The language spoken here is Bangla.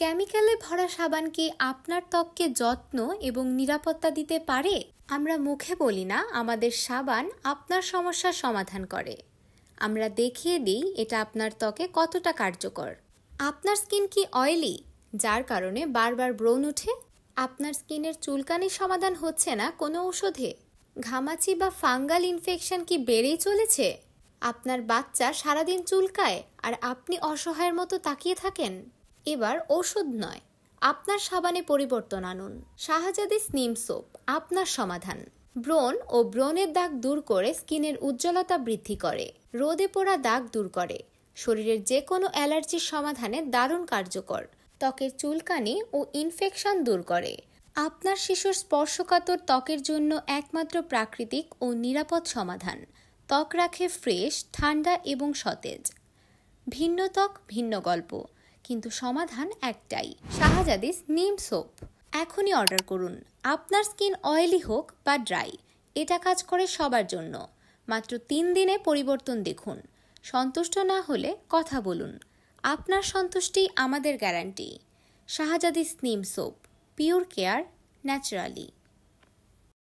কেমিক্যালে ভরা সাবান কি আপনার ত্বককে যত্ন এবং নিরাপত্তা দিতে পারে? আমরা মুখে বলি না আমাদের সাবান আপনার সমস্যার সমাধান করে। আমরা দেখিয়ে দিই এটা আপনার ত্বকে কতটা কার্যকর। আপনার স্কিন কি অয়েলি, যার কারণে বারবার ব্রণ ওঠে? আপনার স্কিনের চুলকানির সমাধান হচ্ছে না কোনো ওষুধে? ঘামাচি বা ফাঙ্গাল ইনফেকশন কি বেড়েই চলেছে? আপনার বাচ্চা সারাদিন চুলকায় আর আপনি অসহায়ের মতো তাকিয়ে থাকেন? এবার ওষুধ নয়, আপনার সাবানে পরিবর্তন আনুন। শাহজাদিস নিম সোপ আপনার সমাধান। ব্রণ ও ব্রণের দাগ দূর করে স্কিনের উজ্জ্বলতা বৃদ্ধি করে, রোদে পোড়া দাগ দূর করে, শরীরের যে কোনো অ্যালার্জির সমাধানে দারুণ কার্যকর, ত্বকের চুলকানি ও ইনফেকশন দূর করে। আপনার শিশুর স্পর্শকাতর ত্বকের জন্য একমাত্র প্রাকৃতিক ও নিরাপদ সমাধান। ত্বক রাখে ফ্রেশ, ঠান্ডা এবং সতেজ। ভিন্ন ত্বক, ভিন্ন গল্প, কিন্তু সমাধান একটাই, শাহজাদিস নিম সোপ। এখনই অর্ডার করুন। আপনার স্কিন অয়েলি হোক বা ড্রাই, এটা কাজ করে সবার জন্য। মাত্র 3 দিনে পরিবর্তন দেখুন। সন্তুষ্ট না হলে কথা বলুন। আপনার সন্তুষ্টি আমাদের গ্যারান্টি। শাহজাদিস নিম সোপ, পিওর কেয়ার ন্যাচারালি।